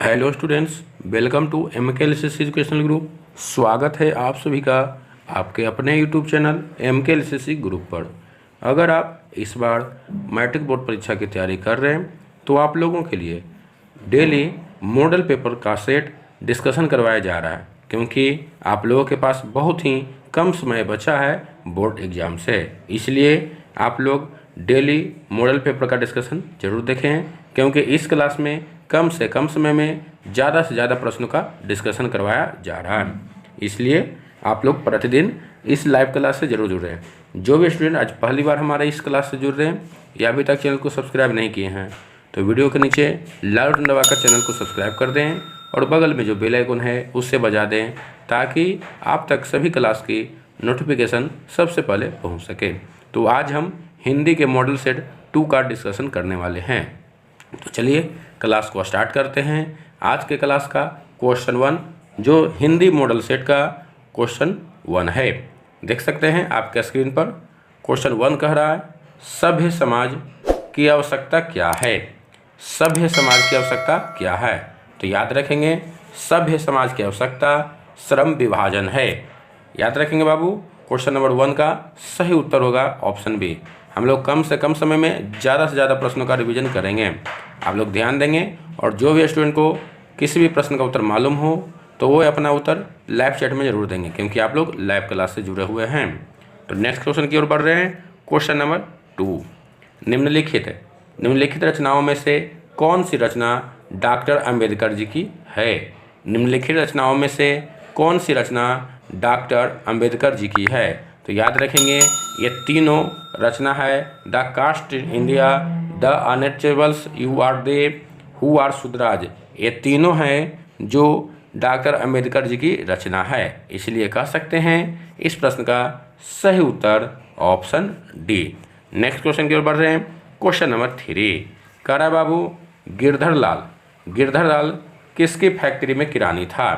Hello students, welcome to MK LCC educational group. स्वागत है आप सभी का आपके अपने YouTube channel MK LCC group पर। अगर आप इस बार मैट्रिक बोर्ड परीक्षा की तैयारी कर रहे हैं तो आप लोगों के लिए डेली मॉडल पेपर का सेट डिस्कशन करवाया जा रहा है, क्योंकि आप लोगों के पास बहुत ही कम समय बचा है बोर्ड एग्ज़ाम से। इसलिए आप लोग डेली मॉडल पेपर का डिस्कशन जरूर देखें, क्योंकि इस क्लास में कम से कम समय में ज़्यादा से ज़्यादा प्रश्नों का डिस्कशन करवाया जा रहा है। इसलिए आप लोग प्रतिदिन इस लाइव क्लास से जरूर जुड़ रहे हैं। जो भी स्टूडेंट आज पहली बार हमारे इस क्लास से जुड़ रहे हैं या अभी तक चैनल को सब्सक्राइब नहीं किए हैं तो वीडियो के नीचे लाल बटन दबाकर चैनल को सब्सक्राइब कर दें और बगल में जो बेल आइकन है उससे बजा दें, ताकि आप तक सभी क्लास की नोटिफिकेशन सबसे पहले पहुँच सके। तो आज हम हिंदी के मॉडल सेट 2 का डिस्कशन करने वाले हैं। तो चलिए क्लास को स्टार्ट करते हैं। आज के क्लास का क्वेश्चन 1 जो हिंदी मॉडल सेट का क्वेश्चन 1 है, देख सकते हैं आपके स्क्रीन पर। क्वेश्चन 1 कह रहा है, सभ्य समाज की आवश्यकता क्या है। सभ्य समाज की आवश्यकता क्या है? तो याद रखेंगे, सभ्य समाज की आवश्यकता श्रम विभाजन है। याद रखेंगे बाबू, क्वेश्चन नंबर 1 का सही उत्तर होगा ऑप्शन बी। हम लोग कम से कम समय में ज़्यादा से ज़्यादा प्रश्नों का रिवीजन करेंगे। आप लोग ध्यान देंगे और जो भी स्टूडेंट को किसी भी प्रश्न का उत्तर मालूम हो तो वो अपना उत्तर लाइव चैट में जरूर देंगे, क्योंकि आप लोग लाइव क्लास से जुड़े हुए हैं। तो नेक्स्ट क्वेश्चन की ओर बढ़ रहे हैं। क्वेश्चन नंबर 2, निम्नलिखित रचनाओं में से कौन सी रचना डॉक्टर अम्बेडकर जी की है। निम्नलिखित रचनाओं में से कौन सी रचना डॉक्टर अम्बेडकर जी की है? तो याद रखेंगे ये तीनों रचना है the caste India, the untouchables, you are they who are Shudras. ये तीनों हैं जो डॉक्टर अम्बेडकर जी की रचना है। इसलिए कह सकते हैं इस प्रश्न का सही उत्तर ऑप्शन डी। नेक्स्ट क्वेश्चन की ओर बढ़ रहे हैं। क्वेश्चन नंबर 3 कह रहा है बाबू, गिरधर लाल किसकी फैक्ट्री में किरानी था।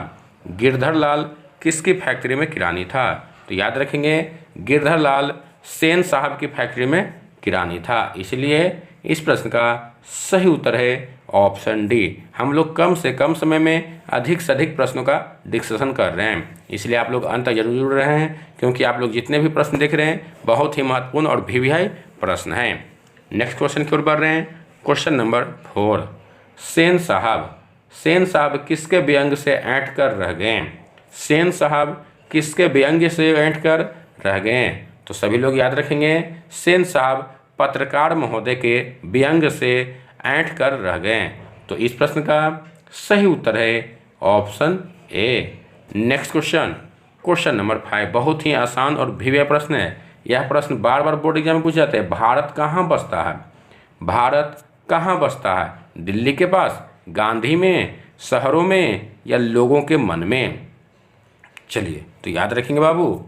गिरधर लाल किसकी फैक्ट्री में किरानी था? तो याद रखेंगे गिरधर लाल सेन साहब की फैक्ट्री में किरानी था। इसलिए इस प्रश्न का सही उत्तर है ऑप्शन डी। हम लोग कम से कम समय में अधिक से अधिक प्रश्नों का डिस्कशन कर रहे हैं, इसलिए आप लोग अंत तक जरूर जुड़ रहे हैं, क्योंकि आप लोग जितने भी प्रश्न देख रहे हैं बहुत ही महत्वपूर्ण और वीवीआई प्रश्न हैं। नेक्स्ट क्वेश्चन की ओर बढ़ रहे हैं। क्वेश्चन नंबर 4, सेन साहब किसके व्यंग से ऐंठ कर रह गए। सेन साहब किसके व्यंग से ऐंठ कर रह गए? तो सभी लोग याद रखेंगे सेन साहब पत्रकार महोदय के व्यंग से ऐंठ कर रह गए। तो इस प्रश्न का सही उत्तर है option A. Next question number 5 बहुत ही आसान और वीवीआई प्रश्न है। यह प्रश्न बार बार बोर्ड एग्जाम में पूछा जाता है। भारत कहाँ बसता है? भारत कहाँ बसता है? दिल्ली के पास, गांधी में, शहरों में या लोगों के मन में? चलिए तो याद रखेंगे बाबू,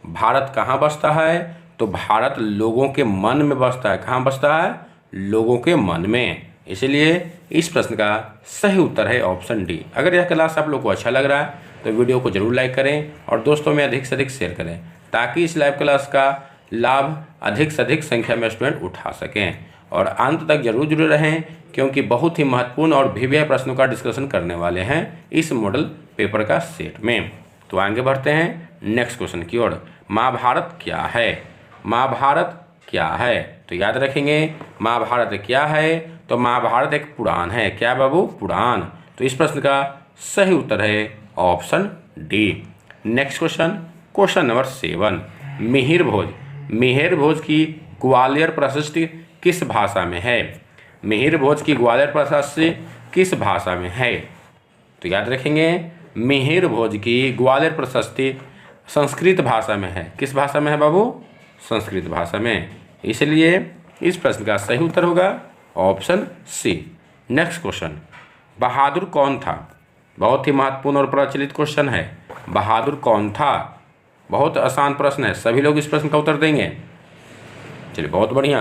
भारत कहाँ बसता है? तो भारत लोगों के मन में बसता है। कहाँ बसता है? लोगों के मन में। इसलिए इस प्रश्न का सही उत्तर है ऑप्शन डी। अगर यह क्लास आप लोग को अच्छा लग रहा है तो वीडियो को जरूर लाइक करें और दोस्तों में अधिक से अधिक शेयर करें, ताकि इस लाइव क्लास का लाभ अधिक से अधिक संख्या में स्टूडेंट उठा सकें। और अंत तक जरूर जुड़े रहें, क्योंकि बहुत ही महत्वपूर्ण और वीवीआई प्रश्नों का डिस्कशन करने वाले हैं इस मॉडल पेपर का सेट में। तो आगे बढ़ते हैं नेक्स्ट क्वेश्चन की ओर। महाभारत क्या है? महाभारत क्या है? तो याद रखेंगे महाभारत क्या है? तो महाभारत एक पुराण है। क्या बाबू? पुराण। तो इस प्रश्न का सही उत्तर है option D. Next question number 7, Mihir Bhoj की ग्वालियर प्रशस्ति किस भाषा में है? मिहिर भोज की ग्वालियर प्रशस्ति किस भाषा में है? तो याद रखेंगे मिहिर भोज की ग्वालियर प्रशस्ति संस्कृत भाषा में है। किस भाषा में है बाबू? संस्कृत भाषा में। इसलिए इस प्रश्न का सही उत्तर होगा ऑप्शन सी। नेक्स्ट क्वेश्चन, बहादुर कौन था? बहुत ही महत्वपूर्ण और प्रचलित क्वेश्चन है। बहादुर कौन था? बहुत आसान प्रश्न है, सभी लोग इस प्रश्न का उत्तर देंगे। चलिए बहुत बढ़िया।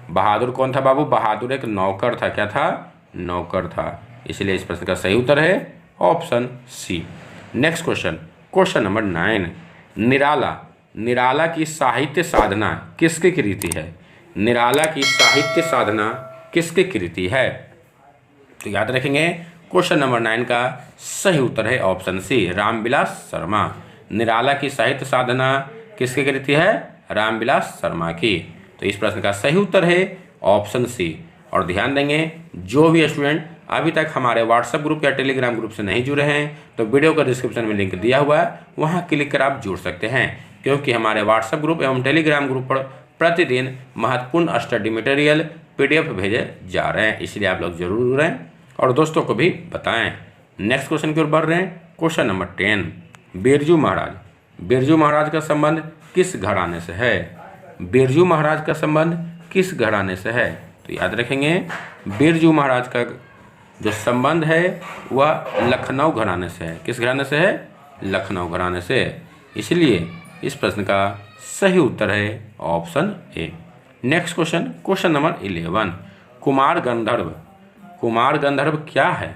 बहादुर कौन था बाबू? बहादुर एक नौकर था। क्या था? नौकर था। इसलिए इस प्रश्न का सही उत्तर है option C. Next question number 9, Nirala की साहित्य साधना किसकी कृति है? निराला की साहित्य साधना किसकी कृति है? तो याद रखेंगे क्वेश्चन नंबर 9 का सही उत्तर है ऑप्शन सी, रामविलास शर्मा। निराला की साहित्य साधना किसकी कृति है? रामविलास शर्मा की। तो इस प्रश्न का सही उत्तर है ऑप्शन सी। और ध्यान देंगे, जो भी स्टूडेंट अभी तक हमारे व्हाट्सएप ग्रुप या टेलीग्राम ग्रुप से नहीं जुड़े हैं तो वीडियो का डिस्क्रिप्शन में लिंक दिया हुआ है, वहां क्लिक कर आप जुड़ सकते हैं, क्योंकि हमारे व्हाट्सएप ग्रुप एवं टेलीग्राम ग्रुप पर प्रतिदिन महत्वपूर्ण स्टडी मटेरियल PDF भेजे जा रहे हैं, इसलिए आप लोग जरूर जुड़ें और दोस्तों को भी बताएं। नेक्स्ट क्वेश्चन की ओर बढ़ रहे हैं। Question number 10, Birju Maharaj. बिरजू महाराज का संबंध किस घराने से है? बिरजू महाराज का संबंध किस घराने से है? तो याद रखेंगे, बिरजू महाराज का जो संबंध है वह लखनऊ घराने से है। किस घराने से है? लखनऊ घराने से। इसलिए इस प्रश्न का सही उत्तर है option A. Next question, question number 11, Kumar Gandharva. Kumar Gandharva क्या है?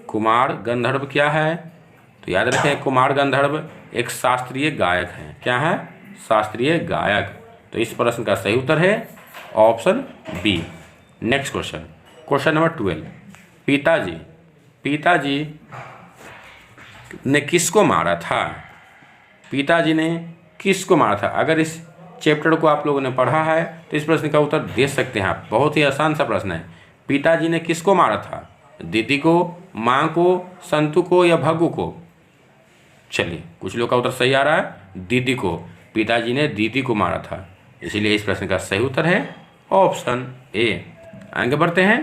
कुमार गंधर्व क्या है? तो याद रखें, कुमार गंधर्व एक शास्त्रीय गायक है। क्या है? शास्त्रीय गायक। तो इस प्रश्न का सही उत्तर है option B. Next question, question number 12, पिताजी। पिताजी ने किसको मारा था? पिताजी ने किसको मारा था? अगर इस चैप्टर को आप लोगों ने पढ़ा है तो इस प्रश्न का उत्तर दे सकते हैं आप। बहुत ही आसान सा प्रश्न है। पिताजी ने किसको मारा था? दीदी को, माँ को, संतू को या भग्गू को? चलिए, कुछ लोग का उत्तर सही आ रहा है, दीदी को। पिताजी ने दीदी को मारा था, इसीलिए इस प्रश्न का सही उत्तर है ऑप्शन ए। आगे बढ़ते हैं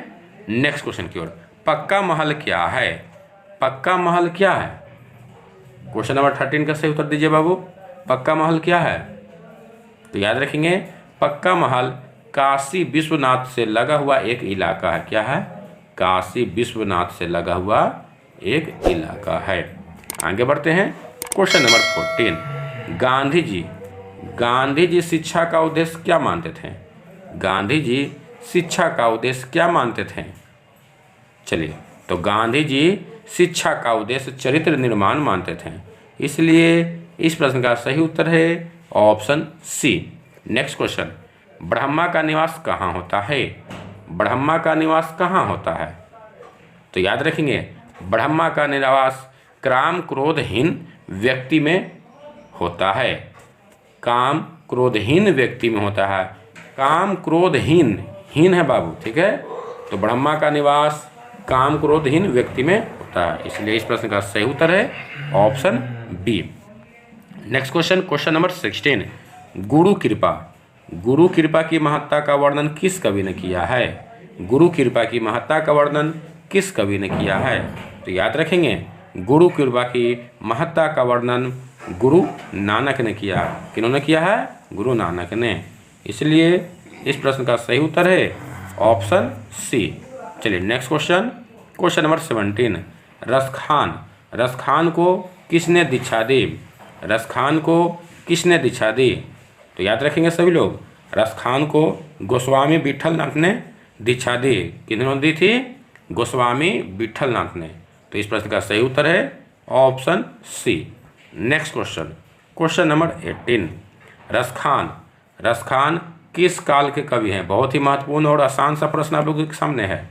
नेक्स्ट क्वेश्चन की ओर। पक्का महल क्या है? पक्का महल क्या है? क्वेश्चन नंबर 13 का सही उत्तर दीजिए बाबू। पक्का महल क्या है? तो याद रखेंगे, पक्का महल काशी विश्वनाथ से लगा हुआ एक इलाका है। क्या है? काशी विश्वनाथ से लगा हुआ एक इलाका है। आगे बढ़ते हैं क्वेश्चन नंबर 14, गांधी जी। गांधी जी शिक्षा का उद्देश्य क्या मानते थे? गांधी जी शिक्षा का उद्देश्य क्या मानते थे? चलिए, तो गांधी जी शिक्षा का उद्देश्य चरित्र निर्माण मानते थे, इसलिए इस प्रश्न का सही उत्तर है option C. Next question, Brahma का निवास कहाँ होता है? ब्रह्मा का निवास कहाँ होता है? तो याद रखेंगे, ब्रह्मा का निवास काम क्रोधहीन व्यक्ति में होता है। काम क्रोधहीन व्यक्ति में होता है। काम क्रोधहीन, हीन है बाबू, ठीक है। तो ब्रह्मा का निवास काम क्रोधहीन व्यक्ति में होता है, इसलिए इस प्रश्न का सही उत्तर है option B. Next question, question number 16, गुरु कृपा। गुरु कृपा की महत्ता का वर्णन किस कवि ने किया है? गुरु कृपा की महत्ता का वर्णन किस कवि ने किया है? तो याद रखेंगे, गुरु कृपा की महत्ता का वर्णन गुरु नानक ने किया। किन्होंने किया है? गुरु नानक ने। इसलिए इस प्रश्न का सही उत्तर है ऑप्शन सी। चलिए next question, question number 17, Raskhan. Raskhan को किसने दीक्षा दी? रसखान को किसने दीक्षा दी? तो याद रखेंगे सभी लोग, रसखान को गोस्वामी विठलनाथ ने दीक्षा दी। किन्होंने दी थी? गोस्वामी विठलनाथ ने। तो इस प्रश्न का सही उत्तर है option C. Next question, question number 18, Raskhan. Raskhan किस काल के कवि हैं? बहुत ही महत्वपूर्ण और आसान सा प्रश्न आप लोगों के सामने है।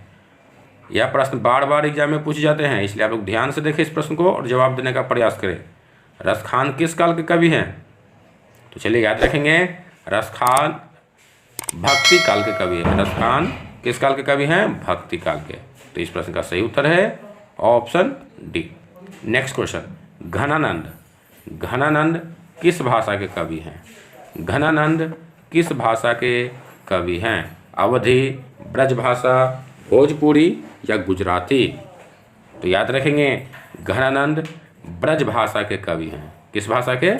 यह प्रश्न बार बार एग्जाम में पूछे जाते हैं, इसलिए आप लोग ध्यान से देखें इस प्रश्न को और जवाब देने का प्रयास करें। रसखान किस काल के कवि हैं? तो चलिए याद रखेंगे, रसखान भक्ति काल के कवि हैं। रसखान किस काल के कवि हैं? भक्ति काल के। तो इस प्रश्न का सही उत्तर है option D. Next question, Ghananand. Ghananand किस भाषा के कवि हैं? घनानंद किस भाषा के कवि हैं? अवधी, ब्रजभाषा, भोजपुरी या गुजराती? तो याद रखेंगे, घनानंद ब्रजभाषा के कवि हैं। किस भाषा के?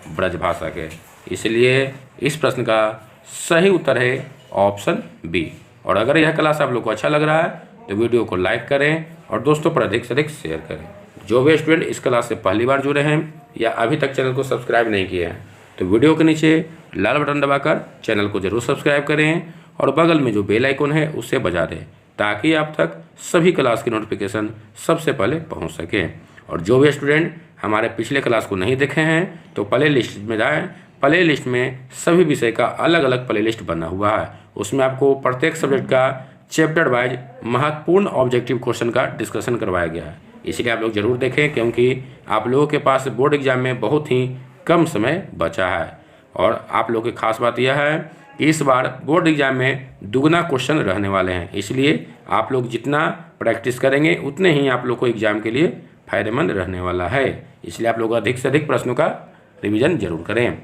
ब्रजभाषा के। इसलिए इस प्रश्न का सही उत्तर है ऑप्शन बी। और अगर यह क्लास आप लोग को अच्छा लग रहा है तो वीडियो को लाइक करें और दोस्तों पर अधिक से अधिक शेयर करें। जो भी स्टूडेंट इस क्लास से पहली बार जुड़े हैं या अभी तक चैनल को सब्सक्राइब नहीं किए हैं तो वीडियो के नीचे लाल बटन दबाकर चैनल को जरूर सब्सक्राइब करें और बगल में जो बेल आइकन है उसे बजा दें, ताकि आप तक सभी क्लास की नोटिफिकेशन सबसे पहले पहुंच सके। और जो भी स्टूडेंट हमारे पिछले क्लास को नहीं देखे हैं तो प्ले लिस्ट में जाएँ। प्ले लिस्ट में सभी विषय का अलग अलग प्ले लिस्ट बना हुआ है, उसमें आपको प्रत्येक सब्जेक्ट का चैप्टर वाइज महत्वपूर्ण ऑब्जेक्टिव क्वेश्चन का डिस्कशन करवाया गया है, इसलिए आप लोग जरूर देखें, क्योंकि आप लोगों के पास बोर्ड एग्जाम में बहुत ही कम समय बचा है। और आप लोगों की खास बात यह है कि इस बार बोर्ड एग्जाम में दुगना क्वेश्चन रहने वाले हैं, इसलिए आप लोग जितना प्रैक्टिस करेंगे उतने ही आप लोग को एग्जाम के लिए फायदेमंद रहने वाला है, इसलिए आप लोग अधिक से अधिक प्रश्नों का रिवीजन जरूर करें।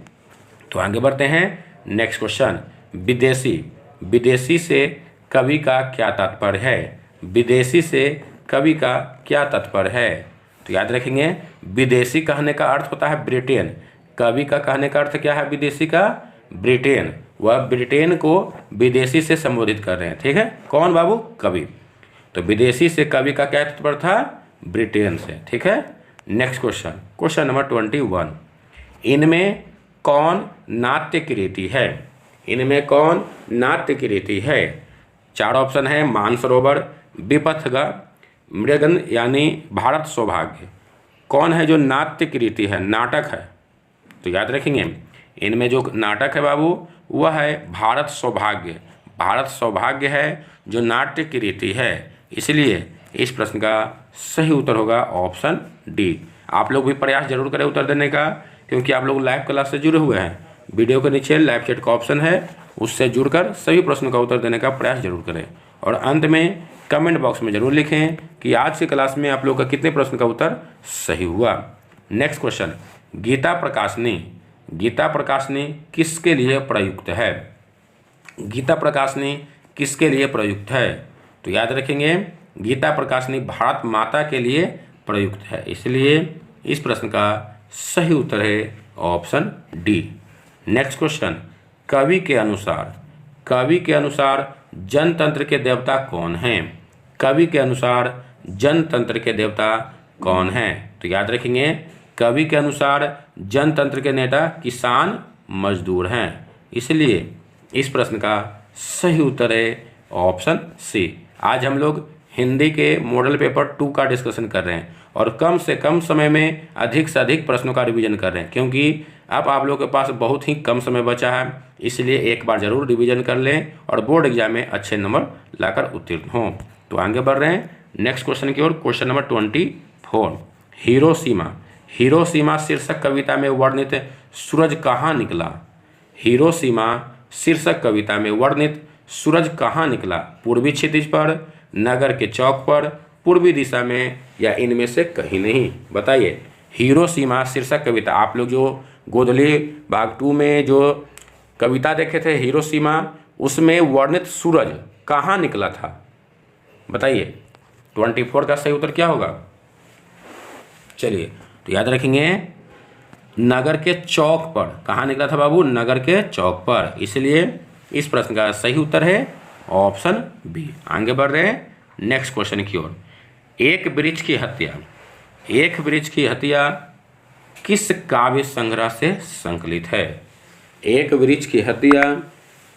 तो आगे बढ़ते हैं नेक्स्ट क्वेश्चन। विदेशी से कवि का क्या तात्पर्य है? विदेशी से कवि का क्या तात्पर्य है? तो याद रखेंगे, विदेशी कहने का अर्थ होता है ब्रिटेन। कवि का कहने का अर्थ क्या है विदेशी का? ब्रिटेन। वह ब्रिटेन को विदेशी से संबोधित कर रहे हैं, ठीक है। कौन बाबू? कवि। तो विदेशी से कवि का क्या तात्पर्य था? ब्रिटेन से, ठीक है। Next question, question number 21। इनमें कौन नाट्य कृति है? इनमें कौन नाट्य कृति है? 4 ऑप्शन है, मानसरोवर, विपथगा, मृगन यानी भारत सौभाग्य। कौन है जो नाट्य कृति है, नाटक है? तो याद रखेंगे, इनमें जो नाटक है बाबू वह है भारत सौभाग्य। भारत सौभाग्य है जो नाट्य कृति है, इसलिए इस प्रश्न का सही उत्तर होगा ऑप्शन डी। आप लोग भी प्रयास जरूर करें उत्तर देने का, क्योंकि आप लोग लाइव क्लास से जुड़े हुए हैं। वीडियो के नीचे लाइव चैट का ऑप्शन है, उससे जुड़कर सभी प्रश्नों का उत्तर देने का प्रयास जरूर करें। और अंत में कमेंट बॉक्स में जरूर लिखें कि आज की क्लास में आप लोग का कितने प्रश्न का उत्तर सही हुआ। Next question, Gita Prakashini. गीता प्रकाशनी किसके लिए प्रयुक्त है? गीता प्रकाशनी किसके लिए प्रयुक्त है? तो याद रखेंगे, गीता प्रकाशनी भारत माता के लिए प्रयुक्त है, इसलिए इस प्रश्न का सही उत्तर है ऑप्शन डी। नेक्स्ट क्वेश्चन, कवि के अनुसार जनतंत्र के देवता कौन हैं? कवि के अनुसार जनतंत्र के देवता कौन हैं? तो याद रखेंगे, कवि के अनुसार जनतंत्र के नेता किसान मजदूर हैं, इसलिए इस प्रश्न का सही उत्तर है ऑप्शन सी। आज हम लोग हिंदी के मॉडल पेपर 2 का डिस्कशन कर रहे हैं और कम से कम समय में अधिक से अधिक प्रश्नों का रिवीजन कर रहे हैं, क्योंकि अब आप लोगों के पास बहुत ही कम समय बचा है, इसलिए एक बार जरूर रिवीजन कर लें और बोर्ड एग्जाम में अच्छे नंबर लाकर उत्तीर्ण हों। तो आगे बढ़ रहे हैं नेक्स्ट क्वेश्चन की ओर। Question number 24, Hiroshima. हिरोशिमा शीर्षक कविता में वर्णित सूरज कहाँ निकला? हिरोशिमा शीर्षक कविता में वर्णित सूरज कहाँ निकला? पूर्वी क्षितिज पर, नगर के चौक पर, पूर्वी दिशा में, या इनमें से कहीं नहीं? बताइए। हिरोशिमा शीर्षक कविता, आप लोग जो गोदली भाग 2 में जो कविता देखे थे हिरोशिमा, उसमें वर्णित सूरज कहाँ निकला था? बताइए। 24 का सही उत्तर क्या होगा? चलिए, तो याद रखेंगे, नगर के चौक पर। कहाँ निकला था बाबू? नगर के चौक पर, इसलिए इस प्रश्न का सही उत्तर है ऑप्शन बी। आगे बढ़ रहे हैं नेक्स्ट क्वेश्चन की ओर। एक वृक्ष की हत्या। एक वृक्ष की हत्या किस काव्य संग्रह से संकलित है? एक वृक्ष की हत्या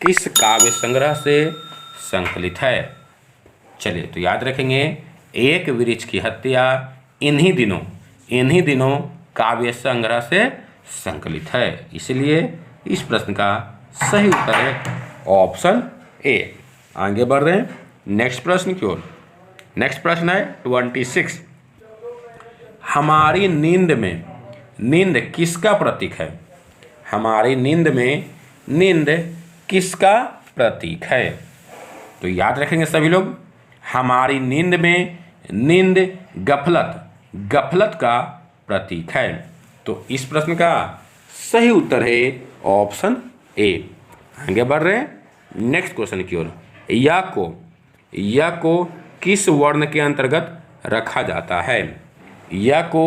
किस काव्य संग्रह से संकलित है? चलिए, तो याद रखेंगे, एक वृक्ष की हत्या इन्हीं दिनों काव्य संग्रह से संकलित है, इसलिए इस प्रश्न का सही उत्तर है ऑप्शन ए। आगे बढ़ रहे हैं नेक्स्ट प्रश्न की ओर। नेक्स्ट प्रश्न है 26। हमारी नींद में नींद किसका प्रतीक है? हमारी नींद में नींद किसका प्रतीक है? तो याद रखेंगे सभी लोग, हमारी नींद में नींद गफलत का प्रतीक है। तो इस प्रश्न का सही उत्तर है ऑप्शन ए। आगे बढ़ रहे हैं नेक्स्ट क्वेश्चन की ओर। या को किस वर्ण के अंतर्गत रखा जाता है? या को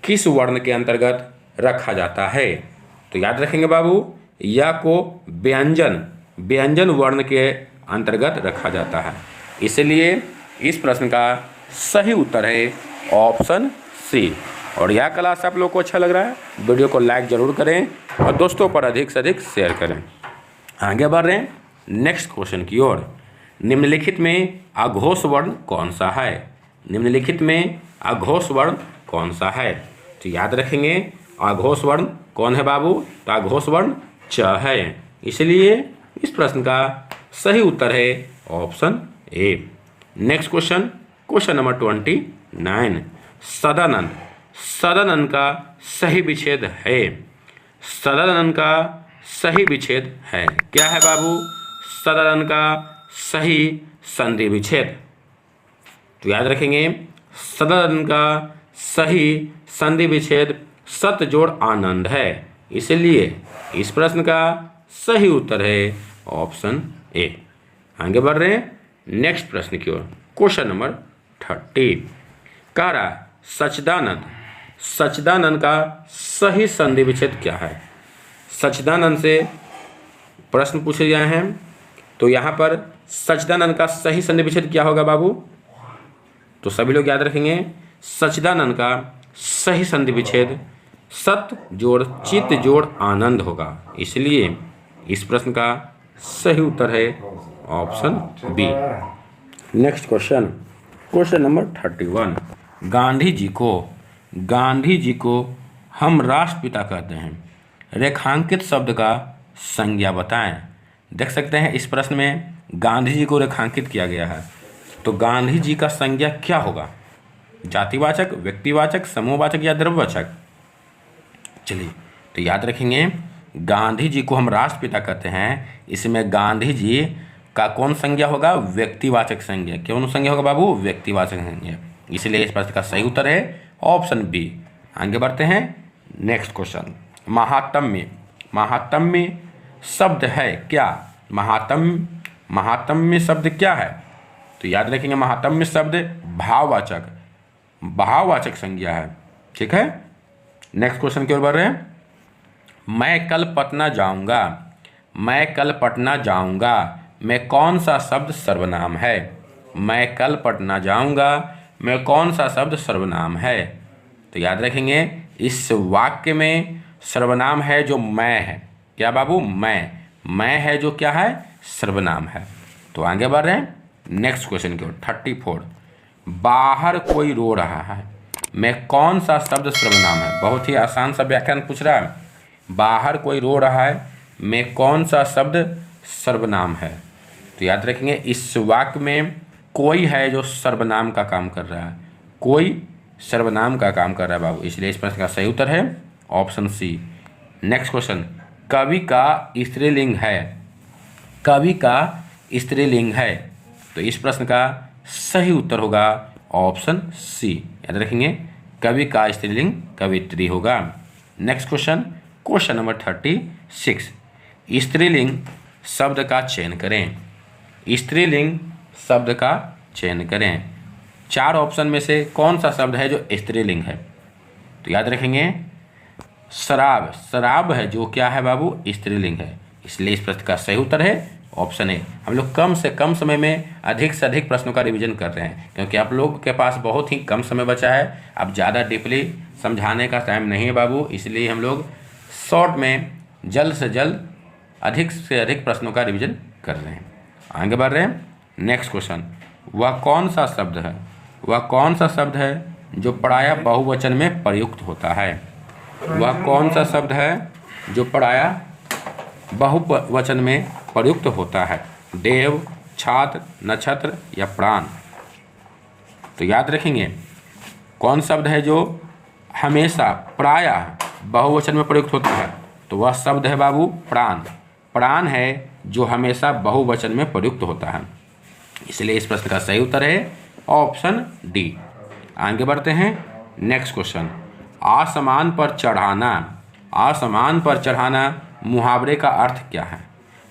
किस वर्ण के अंतर्गत रखा जाता है? तो याद रखेंगे बाबू, या को व्यंजन वर्ण के अंतर्गत रखा जाता है, इसलिए इस प्रश्न का सही उत्तर है ऑप्शन सी। और यह क्लास आप लोग को अच्छा लग रहा है, वीडियो को लाइक जरूर करें और दोस्तों पर अधिक से अधिक शेयर करें। आगे बढ़ रहे हैं नेक्स्ट क्वेश्चन की ओर। निम्नलिखित में अघोष वर्ण कौन सा है? निम्नलिखित में अघोष वर्ण कौन सा है? तो याद रखेंगे, अघोष वर्ण कौन है बाबू? तो अघोष वर्ण च है, इसलिए इस प्रश्न का सही उत्तर है option A. Next question, question number 29, सदानंद। सदानंद का सही विच्छेद है। सदानंद का सही विच्छेद है, क्या है बाबू? सदानंद का सही संधि विच्छेद। तो याद रखेंगे, सदानंद का सही संधि विच्छेद सत जोड़ आनंद है, इसलिए इस प्रश्न का सही उत्तर है ऑप्शन ए। आगे बढ़ रहे हैं नेक्स्ट प्रश्न की ओर। क्वेश्चन नंबर 30 कह रहा है सच्चिदानंद। सच्चिदानंद का सही संधि विच्छेद क्या है? सच्चिदानंद से प्रश्न पूछे गए हैं, तो यहाँ पर सच्चिदानंद का सही संधि विच्छेद क्या होगा बाबू? तो सभी लोग याद रखेंगे, सच्चिदानंद का सही संधि विच्छेद सत जोड़ चित जोड़ आनंद होगा, इसलिए इस प्रश्न का सही उत्तर है option B. Next question, question number 31 Gandhi ji को हम राष्ट्रपिता कहते हैं, रेखांकित शब्द का संज्ञा बताएं। देख सकते हैं इस प्रश्न में गांधी जी को रेखांकित किया गया है, तो गांधी जी का संज्ञा क्या होगा? जातिवाचक, व्यक्तिवाचक, समूहवाचक या द्रव्यवाचक? चलिए, तो याद रखेंगे गांधी जी को हम राष्ट्रपिता कहते हैं, इसमें गांधी जी का कौन संज्ञा होगा? व्यक्तिवाचक संज्ञा। कौन संज्ञा होगा बाबू? व्यक्तिवाचक संज्ञा, इसलिए इस प्रश्न का सही उत्तर है ऑप्शन बी। आगे बढ़ते हैं नेक्स्ट क्वेश्चन, महात्म्य। महात्म्य शब्द है क्या? महात्म्य शब्द क्या है? तो याद रखेंगे महात्म्य शब्द भाववाचक संज्ञा है, ठीक है। नेक्स्ट क्वेश्चन की ओर बढ़ रहे हैं, मैं कल पटना जाऊंगा मैं कौन सा शब्द सर्वनाम है? मैं कल पटना जाऊंगा मैं कौन सा शब्द सर्वनाम है? तो याद रखेंगे इस वाक्य में सर्वनाम है जो मैं है, क्या बाबू? मैं है जो क्या है? सर्वनाम है। तो आगे बढ़ रहे हैं नेक्स्ट क्वेश्चन की ओर। 34 बाहर कोई रो रहा है मैं कौन सा शब्द सर्वनाम है? बहुत ही आसान सा व्याख्यान पूछ रहा है, बाहर कोई रो रहा है मैं कौन सा शब्द सर्वनाम है? तो याद रखेंगे इस वाक्य में कोई है जो सर्वनाम का काम कर रहा है, कोई सर्वनाम का काम कर रहा है बाबू, इसलिए इस प्रश्न का सही उत्तर है ऑप्शन सी। नेक्स्ट क्वेश्चन, कवि का स्त्रीलिंग है। कवि का स्त्रीलिंग है, तो इस प्रश्न का सही उत्तर होगा ऑप्शन सी। याद रखेंगे कवि का स्त्रीलिंग कवित्री होगा। नेक्स्ट क्वेश्चन, क्वेश्चन नंबर 36 स्त्रीलिंग शब्द का चयन करें। स्त्रीलिंग शब्द का चयन करें। 4 ऑप्शन में से कौन सा शब्द है जो स्त्रीलिंग है? तो याद रखेंगे शराब है जो क्या है बाबू? स्त्रीलिंग है, इसलिए इस प्रश्न का सही उत्तर है ऑप्शन ए। हम लोग कम से कम समय में अधिक से अधिक प्रश्नों का रिवीजन कर रहे हैं, क्योंकि आप लोग के पास बहुत ही कम समय बचा है, अब ज़्यादा डीपली समझाने का टाइम नहीं है बाबू, इसलिए हम लोग शॉर्ट में जल्द से जल्द अधिक से अधिक प्रश्नों का रिवीजन कर रहे हैं। आगे बढ़ रहे हैं नेक्स्ट क्वेश्चन, वह कौन सा शब्द है? वह कौन सा शब्द है जो प्रायः बहुवचन में प्रयुक्त होता है? वह कौन सा शब्द है जो प्रायः बहुवचन में प्रयुक्त होता है? देव, छात्र, नक्षत्र या प्राण? तो याद रखेंगे कौन शब्द है जो हमेशा प्रायः बहुवचन में प्रयुक्त होता है? तो वह शब्द है बाबू प्राण। प्राण है जो हमेशा बहुवचन में प्रयुक्त होता है, इसलिए इस प्रश्न का सही उत्तर है ऑप्शन डी। आगे बढ़ते हैं नेक्स्ट क्वेश्चन, आसमान पर चढ़ाना। आसमान पर चढ़ाना मुहावरे का अर्थ क्या है?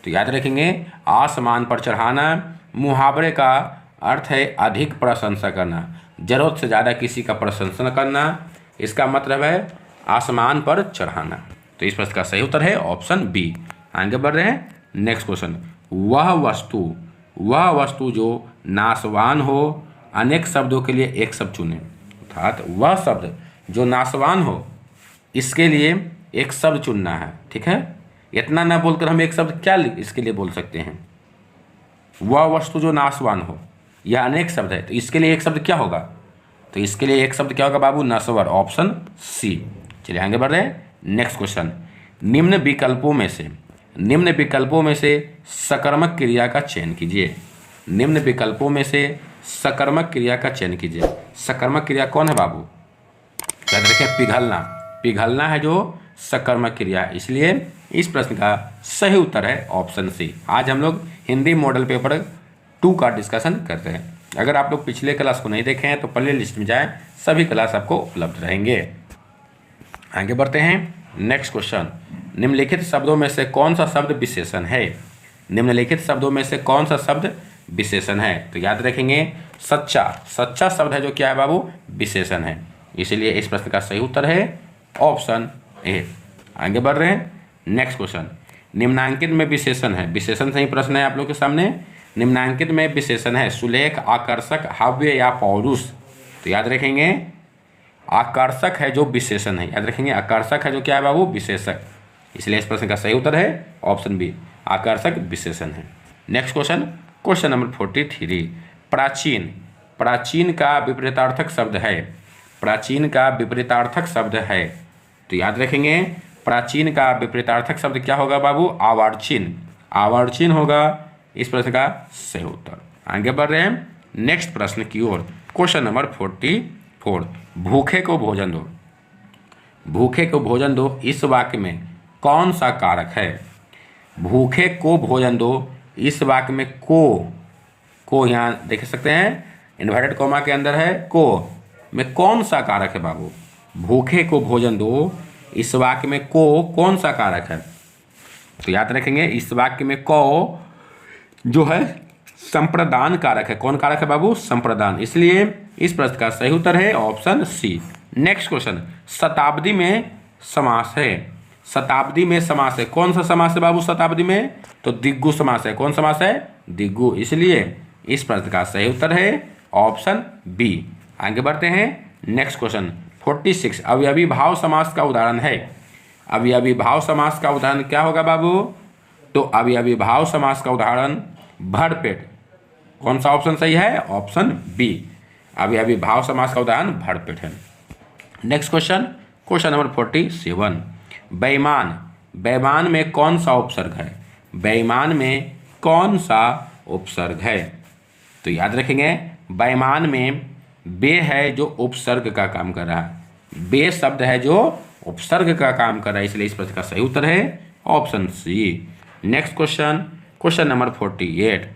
तो याद रखेंगे आसमान पर चढ़ाना मुहावरे का अर्थ है अधिक प्रशंसा करना, जरूरत से ज़्यादा किसी का प्रशंसा करना, इसका मतलब है आसमान पर चढ़ाना। तो इस प्रश्न का सही उत्तर है ऑप्शन बी। आगे बढ़ रहे हैं नेक्स्ट क्वेश्चन, वह वस्तु जो नाशवान हो, अनेक शब्दों के लिए एक शब्द चुनें। अर्थात वह शब्द जो नाशवान हो इसके लिए एक शब्द चुनना है, ठीक है। इतना ना बोलकर हम एक शब्द क्या इसके लिए बोल सकते हैं? वह वस्तु जो नाशवान हो, यह अनेक शब्द है, तो इसके लिए एक शब्द क्या होगा? तो इसके लिए एक शब्द क्या होगा बाबू? नश्वर, ऑप्शन सी। चलिए आगे बढ़ रहे हैं नेक्स्ट क्वेश्चन, निम्न विकल्पों में से सकर्मक क्रिया का चयन कीजिए। निम्न विकल्पों में से सकर्मक क्रिया का चयन कीजिए। सकर्मक क्रिया कौन है बाबू? याद रखें, पिघलना। पिघलना है जो सकर्मक क्रिया, इसलिए इस प्रश्न का सही उत्तर है ऑप्शन सी। आज हम लोग हिंदी मॉडल पेपर 2 का डिस्कशन करते हैं। अगर आप लोग पिछले क्लास को नहीं देखे हैं तो प्ले लिस्ट में जाएं, सभी क्लास आपको उपलब्ध रहेंगे। आगे बढ़ते हैं, नेक्स्ट क्वेश्चन। निम्नलिखित शब्दों में से कौन सा शब्द विशेषण है? निम्नलिखित शब्दों में से कौन सा शब्द विशेषण है? तो याद रखेंगे, सच्चा। सच्चा शब्द है जो क्या है बाबू? विशेषण है। इसलिए इस प्रश्न का सही उत्तर है ऑप्शन ए। आगे बढ़ रहे हैं, नेक्स्ट क्वेश्चन। निम्नांकित में विशेषण है, विशेषण से ही प्रश्न है आप लोग के सामने। निम्नांकित में विशेषण है सुलेख, आकर्षक, हव्य या पौरुष। तो याद रखेंगे, आकर्षक है जो विशेषण है। याद रखेंगे, आकर्षक है जो क्या है बाबू? विशेषक। इसलिए इस प्रश्न का सही उत्तर है ऑप्शन बी, आकर्षक विशेषण है। Next question, question number 43। प्राचीन। प्राचीन का विपरीतार्थक शब्द है। प्राचीन का विपरीतार्थक शब्द है। तो याद रखेंगे, प्राचीन का विपरीतार्थक शब्द क्या होगा बाबू? आवर्चीन। आवर्चीन होगा इस प्रश्न का सही उत्तर। आगे बढ़ रहे हैं नेक्स्ट प्रश्न की ओर। Question number 44। भूखे को भोजन दो। भूखे को भोजन दो इस वाक्य में कौन सा कारक है? भूखे को भोजन दो इस वाक्य में को यहाँ देख सकते हैं, इन्वर्टेड कॉमा के अंदर है, को में कौन सा कारक है बाबू? भूखे को भोजन दो इस वाक्य में को कौन सा कारक है? तो याद रखेंगे, इस वाक्य में को जो है संप्रदान कारक है। कौन कारक है बाबू? संप्रदान। इसलिए इस प्रश्न का सही उत्तर है ऑप्शन सी। नेक्स्ट क्वेश्चन, शताब्दी में समास है। शताब्दी में समास है, कौन सा समास है बाबू शताब्दी में? तो दिग्गु समास है। कौन समास है? दिग्गु। इसलिए इस प्रश्न का सही उत्तर है ऑप्शन बी। आगे बढ़ते हैं नेक्स्ट क्वेश्चन 46। अवयवी भाव समास का उदाहरण है। अवयवी भाव समास का उदाहरण क्या होगा बाबू? तो अवयवी भाव समास का उदाहरण भरपेट। कौन सा ऑप्शन सही है? ऑप्शन बी, अवयवी भाव समास का उदाहरण भरपेट है। Next question, question number 47। बेईमान। बेईमान में कौन सा उपसर्ग है? बेईमान में कौन सा उपसर्ग है? तो याद रखेंगे, बेईमान में बे है जो उपसर्ग का काम कर रहा है। बे शब्द है जो उपसर्ग का काम कर रहा है, इसलिए इस प्रश्न का सही उत्तर है option C. Next question, question number 48।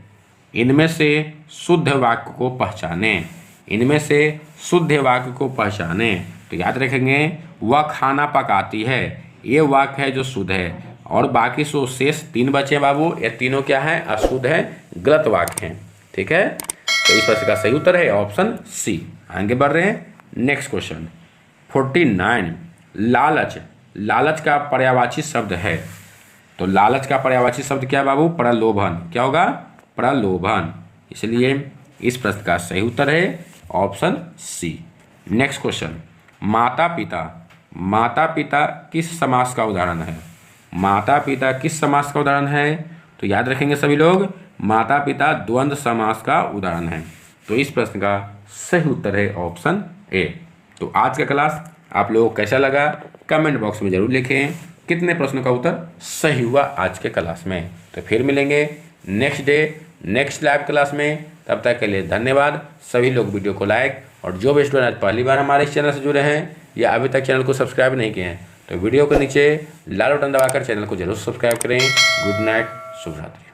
इनमें से शुद्ध वाक्य को पहचाने। इनमें से शुद्ध वाक्य को पहचाने। तो याद रखेंगे, वह खाना पकाती है, ये वाक्य है जो शुद्ध है, और बाकी सो शेष 3 बचे बाबू, ये तीनों क्या है? अशुद्ध है, गलत वाक्य हैं। ठीक है, तो इस प्रश्न का सही उत्तर है ऑप्शन सी। आगे बढ़ रहे हैं नेक्स्ट क्वेश्चन 49। लालच। लालच का पर्यायवाची शब्द है। तो लालच का पर्यायवाची शब्द क्या बाबू? प्रलोभन। क्या होगा? प्रलोभन। इसलिए इस प्रश्न का सही उत्तर है ऑप्शन सी। नेक्स्ट क्वेश्चन, माता पिता। माता पिता किस समास का उदाहरण है? माता पिता किस समास का उदाहरण है? तो याद रखेंगे सभी लोग, माता पिता द्वंद्व समास का उदाहरण है। तो इस प्रश्न का सही उत्तर है ऑप्शन ए। तो आज का क्लास आप लोगों को कैसा लगा कमेंट बॉक्स में जरूर लिखें। कितने प्रश्नों का उत्तर सही हुआ आज के क्लास में? तो फिर मिलेंगे next day next live class में। तब तक के लिए धन्यवाद। सभी लोग वीडियो को लाइक, और जो भी स्टूडेंट आज पहली बार हमारे इस चैनल से जुड़े हैं या अभी तक चैनल को सब्सक्राइब नहीं किए हैं तो वीडियो के नीचे लाल बटन दबाकर चैनल को जरूर सब्सक्राइब करें। गुड नाइट, शुभ रात्रि।